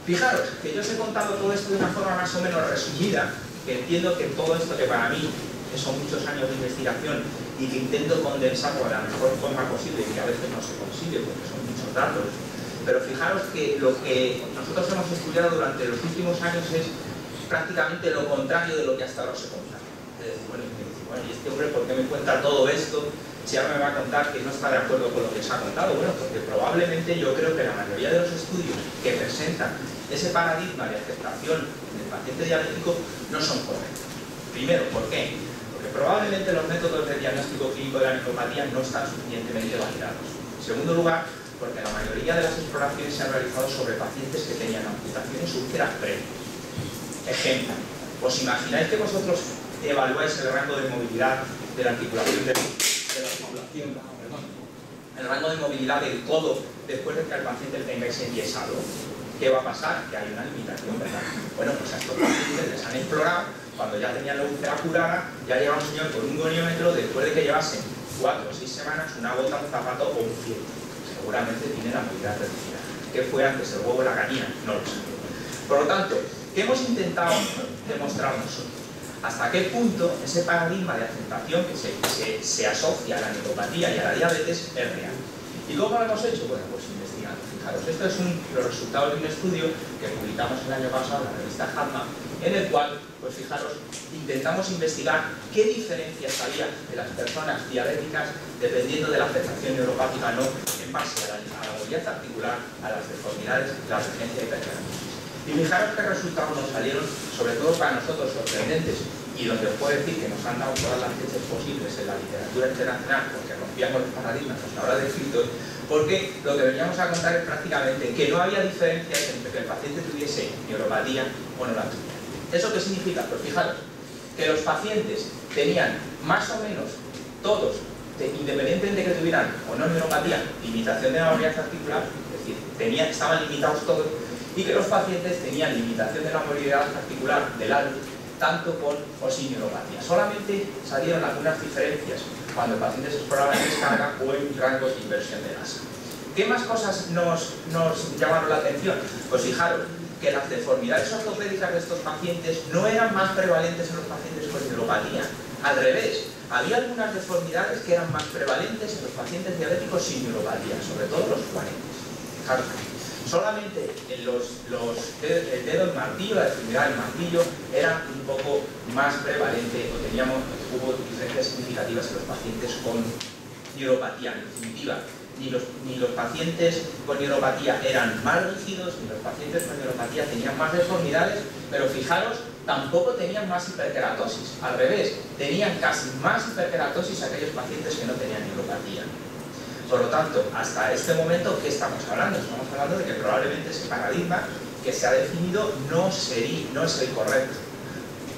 Fijaros que yo os he contado todo esto de una forma más o menos resumida, que entiendo que todo esto que para mí son muchos años de investigación y que intento condensarlo de la mejor forma posible y que a veces no se consigue porque son muchos datos, pero fijaros que lo que nosotros hemos estudiado durante los últimos años es prácticamente lo contrario de lo que hasta ahora se cuenta. Bueno, ¿y este hombre por qué me cuenta todo esto si ahora me va a contar que no está de acuerdo con lo que se ha contado? Bueno, porque probablemente yo creo que la mayoría de los estudios que presentan ese paradigma de aceptación del paciente diabético no son correctos. Primero, ¿por qué? Porque probablemente los métodos de diagnóstico clínico de la neuropatía no están suficientemente validados. En segundo lugar, porque la mayoría de las exploraciones se han realizado sobre pacientes que tenían amputaciones úlceras previas. Ejemplo, ¿os imagináis que vosotros evaluáis el rango de movilidad de la articulación de la articulación, el rango de movilidad del codo después de que al paciente le tengáis enyesado? ¿Qué va a pasar? Que hay una limitación, ¿verdad? Bueno, pues a estos pacientes les han explorado, cuando ya tenían la úlcera curada, ya llega un señor con un goniómetro, después de que llevasen 4 o 6 semanas, una bota, un zapato o un cierre. Seguramente tiene la movilidad reducida. ¿Qué fue antes, el huevo o la gallina? No lo sé. Por lo tanto, ¿qué hemos intentado demostrar nosotros? ¿Hasta qué punto ese paradigma de aceptación que se asocia a la neuropatía y a la diabetes es real? ¿Y cómo lo hemos hecho? Bueno, pues investigando. Fijaros, esto es los resultados de un estudio que publicamos el año pasado en la revista JAMA, en el cual, pues fijaros, intentamos investigar qué diferencias había de las personas diabéticas dependiendo de la afectación neuropática o no, en base a la movilidad articular, a las deformidades, la urgencia hiperkeratosis. Y fijaros qué resultados nos salieron, sobre todo para nosotros sorprendentes, y donde os puedo decir que nos han dado todas las leches posibles en la literatura internacional, porque rompíamos los paradigmas hasta ahora descritos, porque lo que veníamos a contar es prácticamente que no había diferencias entre que el paciente tuviese neuropatía o no la tuviera. ¿Eso qué significa? Pues fijaros, que los pacientes tenían más o menos todos, independientemente de que tuvieran o no neuropatía, limitación de la movilidad articular, es decir, estaban limitados todos, y que los pacientes tenían limitación de la movilidad articular del ALU, tanto con o sin neuropatía. Solamente salieron algunas diferencias cuando el paciente se exploraba en descarga o en rangos de inversión de gasa. ¿Qué más cosas nos llamaron la atención? Pues fijaros que las deformidades ortopédicas de estos pacientes no eran más prevalentes en los pacientes con neuropatía. Al revés, había algunas deformidades que eran más prevalentes en los pacientes diabéticos sin neuropatía, sobre todo los 40. Fijaros, solamente en el dedo del martillo, la extremidad del martillo, era un poco más prevalente o hubo diferencias significativas en los pacientes con neuropatía. En definitiva, ni los pacientes con neuropatía eran más rígidos, ni los pacientes con neuropatía tenían más deformidades, pero fijaros, tampoco tenían más hiperkeratosis. Al revés, tenían casi más hiperkeratosis aquellos pacientes que no tenían neuropatía. Por lo tanto, hasta este momento, ¿qué estamos hablando? Estamos hablando de que probablemente ese paradigma que se ha definido no es el correcto.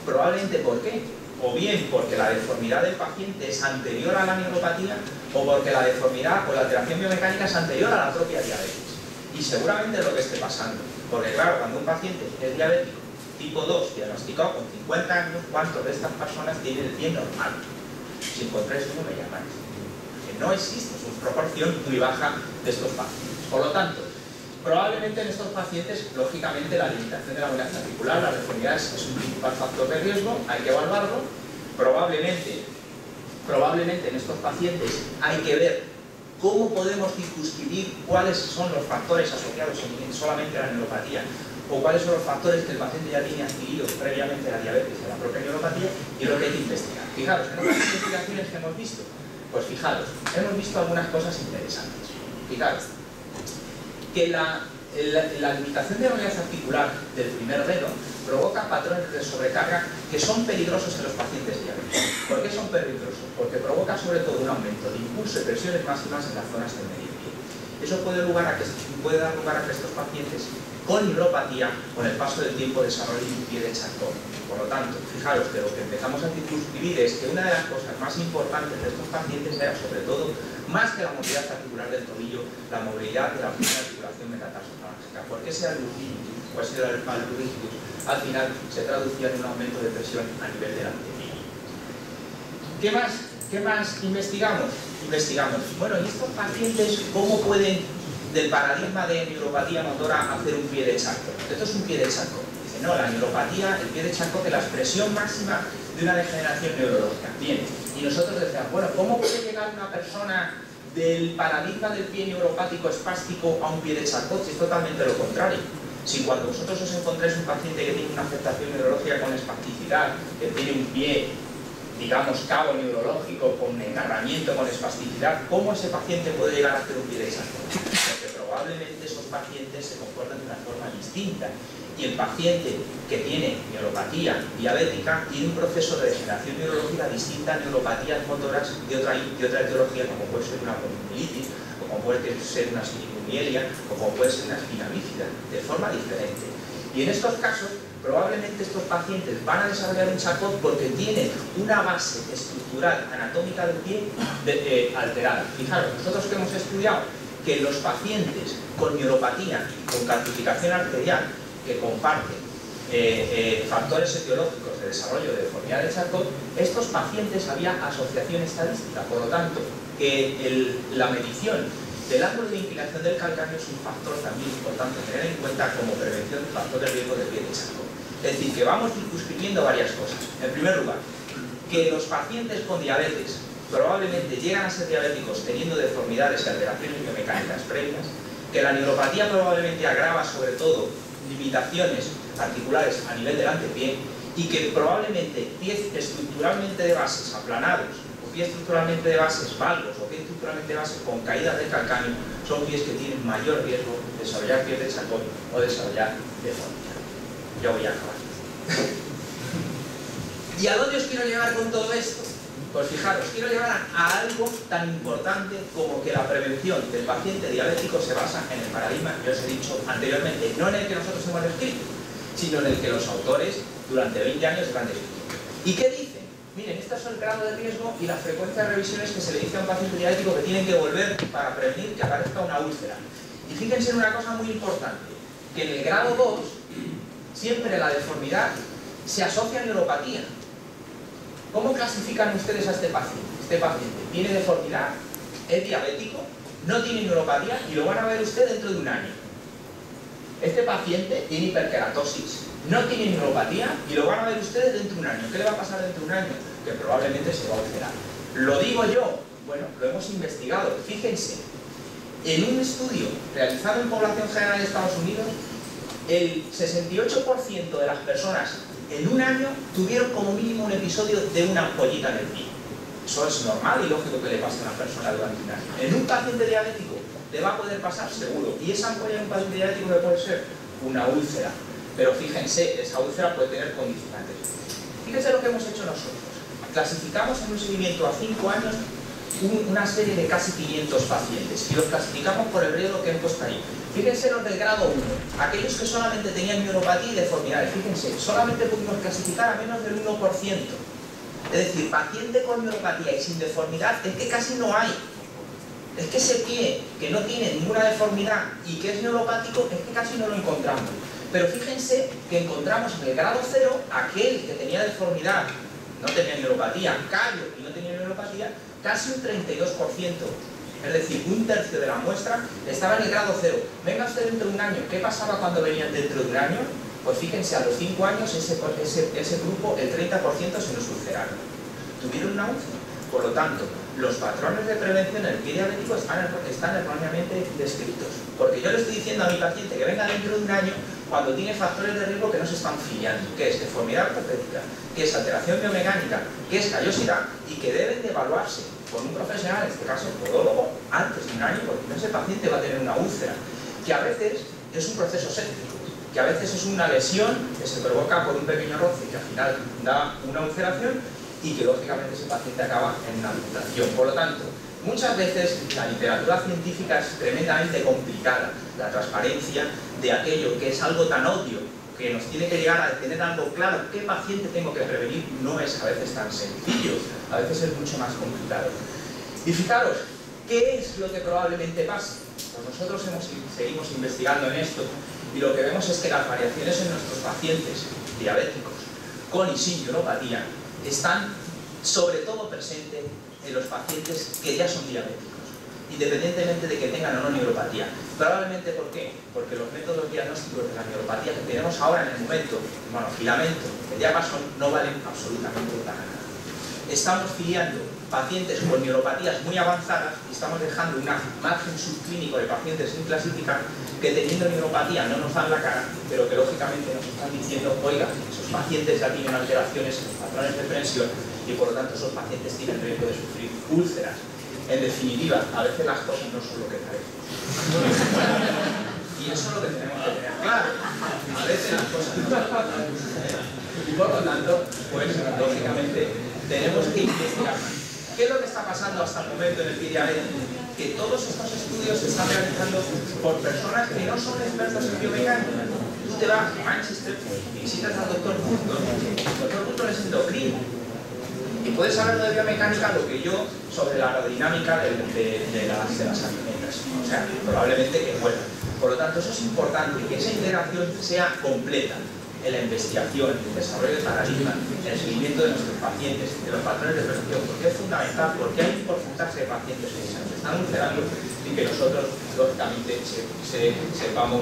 Probablemente, ¿por qué? O bien porque la deformidad del paciente es anterior a la neuropatía, o porque la deformidad o la alteración biomecánica es anterior a la propia diabetes. Y seguramente es lo que esté pasando. Porque claro, cuando un paciente es diabético tipo 2, diagnosticado con 50 años, ¿cuántos de estas personas tienen el pie normal? Si encontráis uno, me llamáis. Que no existe, es una proporción muy baja de estos pacientes. Por lo tanto, probablemente en estos pacientes, lógicamente, la limitación de la movilidad articular, las deformidades, es un principal factor de riesgo, hay que evaluarlo. Probablemente en estos pacientes hay que ver cómo podemos circunscribir cuáles son los factores asociados solamente a la neuropatía, o cuáles son los factores que el paciente ya tiene adquiridos previamente a la diabetes y a la propia neuropatía, y lo que hay que investigar. Fijaros, en otras investigaciones que hemos visto, pues fijaros, hemos visto algunas cosas interesantes. Fijaros, que la limitación de la movilidad articular del primer dedo provoca patrones de sobrecarga que son peligrosos en los pacientes diabéticos. ¿Por qué son peligrosos? Porque provoca sobre todo un aumento de impulso y presiones máximas en las zonas del medio pie. Eso puede dar lugar a que estos pacientes con neuropatía, con el paso del tiempo, desarrollen un pie de Charcot. Por lo tanto, fijaros que lo que empezamos a circunscribir es que una de las cosas más importantes de estos pacientes era, sobre todo, más que la movilidad articular del tobillo, la movilidad de la primera articulación metatarsofalángica. Porque ese albuginus o ese albuginus al final se traducía en un aumento de presión a nivel del antepié. ¿Qué más investigamos? Bueno, ¿y estos pacientes cómo pueden del paradigma de neuropatía motora a hacer un pie de charco. Esto es un pie de charco. Dice, no, la neuropatía, el pie de charco es la expresión máxima de una degeneración neurológica. Bien, y nosotros decíamos, bueno, ¿cómo puede llegar una persona del paradigma del pie neuropático espástico a un pie de charcot? Si es totalmente lo contrario. Si cuando vosotros os encontráis un paciente que tiene una afectación neurológica con espasticidad, que tiene un pie, digamos, cabo neurológico con engarramiento, con espasticidad, ¿cómo ese paciente puede llegar a hacer un pie de charcot? Porque probablemente esos pacientes se comportan de una forma distinta. Y el paciente que tiene neuropatía diabética tiene un proceso de degeneración neurológica distinta a neuropatías motoras de otra etiología, como puede ser una poliomielitis, o como puede ser una sindromielia, o como puede ser una espina bífida, de forma diferente. Y en estos casos, probablemente estos pacientes van a desarrollar un charcot porque tienen una base estructural anatómica del pie alterada. Fijaros, nosotros que hemos estudiado que los pacientes con neuropatía y con calcificación arterial que comparten factores etiológicos de desarrollo de deformidad de charcot, estos pacientes había asociación estadística. Por lo tanto, la medición del ángulo de inclinación del calcáneo es un factor también importante a tener en cuenta como prevención de factor de riesgo de pie de charcot. Es decir, que vamos circunscribiendo varias cosas. En primer lugar, que los pacientes con diabetes probablemente llegan a ser diabéticos teniendo deformidades y alteraciones biomecánicas previas, que la neuropatía probablemente agrava sobre todo limitaciones articulares a nivel del antepié y que probablemente pies estructuralmente de bases aplanados o pies estructuralmente de bases valvos o pies estructuralmente de bases con caídas del calcáneo son pies que tienen mayor riesgo de desarrollar pies de charcot o desarrollar deformidad. Yo voy a acabar. ¿Y a dónde os quiero llevar con todo esto? Pues fijaros, quiero llevar a algo tan importante como que la prevención del paciente diabético se basa en el paradigma que os he dicho anteriormente, no en el que nosotros hemos descrito, sino en el que los autores durante 20 años han descrito. ¿Y qué dicen? Miren, este es el grado de riesgo y la frecuencia de revisiones que se le dice a un paciente diabético que tienen que volver para prevenir que aparezca una úlcera. Y fíjense en una cosa muy importante, que en el grado 2 siempre la deformidad se asocia a neuropatía. ¿Cómo clasifican ustedes a este paciente? Este paciente tiene deformidad, es diabético, no tiene neuropatía y lo van a ver usted dentro de un año. Este paciente tiene hiperkeratosis, no tiene neuropatía y lo van a ver ustedes dentro de un año. ¿Qué le va a pasar dentro de un año? Que probablemente se va a ulcerar. ¿Lo digo yo? Bueno, lo hemos investigado. Fíjense, en un estudio realizado en población general de Estados Unidos, el 68% de las personas en un año tuvieron como mínimo un episodio de una ampollita en el pie. Eso es normal y lógico que le pase a una persona durante un año. En un paciente diabético le va a poder pasar seguro. Y esa ampolla en un paciente diabético le puede ser una úlcera. Pero fíjense, esa úlcera puede tener condicionantes. Fíjense lo que hemos hecho nosotros. Clasificamos en un seguimiento a 5 años una serie de casi 500 pacientes y los clasificamos por el riesgo que he puesto ahí. Fíjense los del grado 1, aquellos que solamente tenían neuropatía y deformidades. Fíjense, solamente pudimos clasificar a menos del 1%. Es decir, paciente con neuropatía y sin deformidad es que casi no hay. Es que ese pie que no tiene ninguna deformidad y que es neuropático es que casi no lo encontramos. Pero fíjense que encontramos en el grado 0 aquel que tenía deformidad, no tenía neuropatía, callo y no tenía neuropatía, casi un 32%. Es decir, un tercio de la muestra estaba en el grado 0. Venga usted dentro de un año. ¿Qué pasaba cuando venían dentro de un año? Pues fíjense, a los 5 años ese grupo, el 30% se nos ulceraron. Tuvieron una úlcera. Por lo tanto, los patrones de prevención en el pie diabético están erróneamente descritos. Porque yo le estoy diciendo a mi paciente que venga dentro de un año cuando tiene factores de riesgo que no se están filiando, que es deformidad ortopédica, que es alteración biomecánica, que es callosidad y que deben de evaluarse por un profesional, en este caso el podólogo, antes de un año, porque ese paciente va a tener una úlcera, que a veces es un proceso séptico, que a veces es una lesión que se provoca por un pequeño roce y que al final da una ulceración y que lógicamente ese paciente acaba en una amputación. Por lo tanto, muchas veces la literatura científica es tremendamente complicada, la transparencia de aquello que es algo tan obvio, que nos tiene que llegar a tener algo claro, qué paciente tengo que prevenir, no es a veces tan sencillo, a veces es mucho más complicado. Y fijaros, ¿qué es lo que probablemente pase? Pues nosotros seguimos investigando en esto y lo que vemos es que las variaciones en nuestros pacientes diabéticos con y sin neuropatía están sobre todo presentes en los pacientes que ya son diabéticos. independientemente de que tengan o no neuropatía. Probablemente, ¿por qué? Porque los métodos diagnósticos de la neuropatía que tenemos ahora en el momento, monofilamento, el diapasón, no valen absolutamente para nada. Estamos filiando pacientes con neuropatías muy avanzadas y estamos dejando un margen subclínico de pacientes sin clasificar que teniendo neuropatía no nos dan la cara, pero que lógicamente nos están diciendo, oiga, esos pacientes ya tienen alteraciones en los patrones de prensión y por lo tanto esos pacientes tienen riesgo de sufrir úlceras. En definitiva, a veces las cosas no son lo que parecen. Y eso es lo que tenemos que tener claro. A veces las cosas no son lo que parecen. Y por lo tanto, pues lógicamente tenemos que investigar más. ¿Qué es lo que está pasando hasta el momento en el PIDIABET? Que todos estos estudios se están realizando por personas que no son expertos en biomecánica. Tú te vas a Manchester y visitas al doctor Button. El doctor Button es endocrino. Y puedes saber de biomecánica lo que yo sobre la aerodinámica de las alimentos. O sea, probablemente que vuelva. Por lo tanto, eso es importante, que esa integración sea completa en la investigación, en el desarrollo de paradigmas, en el seguimiento de nuestros pacientes, de los patrones de prevención, porque es fundamental, porque hay un porcentaje de pacientes que se están ulcerando y que nosotros, lógicamente, sepamos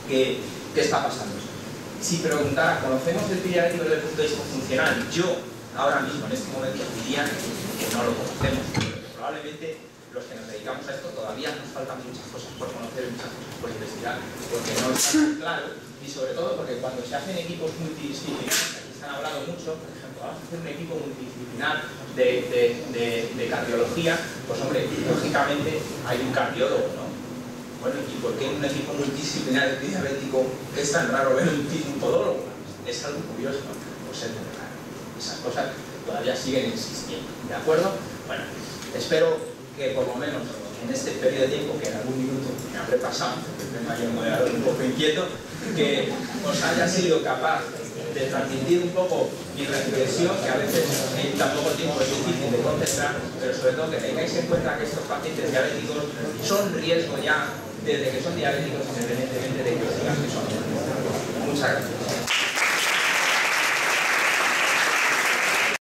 qué está pasando. Si preguntara, ¿conocemos el PIDIABET desde el punto de vista funcional? Yo, ahora mismo, en este momento, diría que no lo conocemos, pero que probablemente los que nos dedicamos a esto todavía nos faltan muchas cosas por conocer y muchas cosas por investigar, porque no está tan claro, y sobre todo porque cuando se hacen equipos multidisciplinares, aquí se han hablado mucho, por ejemplo, vamos a hacer un equipo multidisciplinar de cardiología, pues hombre, lógicamente hay un cardiólogo, ¿no? Bueno, ¿y por qué en un equipo multidisciplinar de diabético es tan raro ver un podólogo? Es algo curioso, ¿no? Pues es muy raro. Esas cosas todavía siguen existiendo, ¿de acuerdo? Bueno, espero que por lo menos en este periodo de tiempo, que en algún minuto me habré pasado, porque tengo ahí un moderador un poco inquieto, que os haya sido capaz de transmitir un poco mi reflexión, que a veces en tan poco tiempo es difícil de contestar, pero sobre todo que tengáis en cuenta que estos pacientes diabéticos son riesgo ya desde que son diabéticos, independientemente de que os digan que son. Muchas gracias.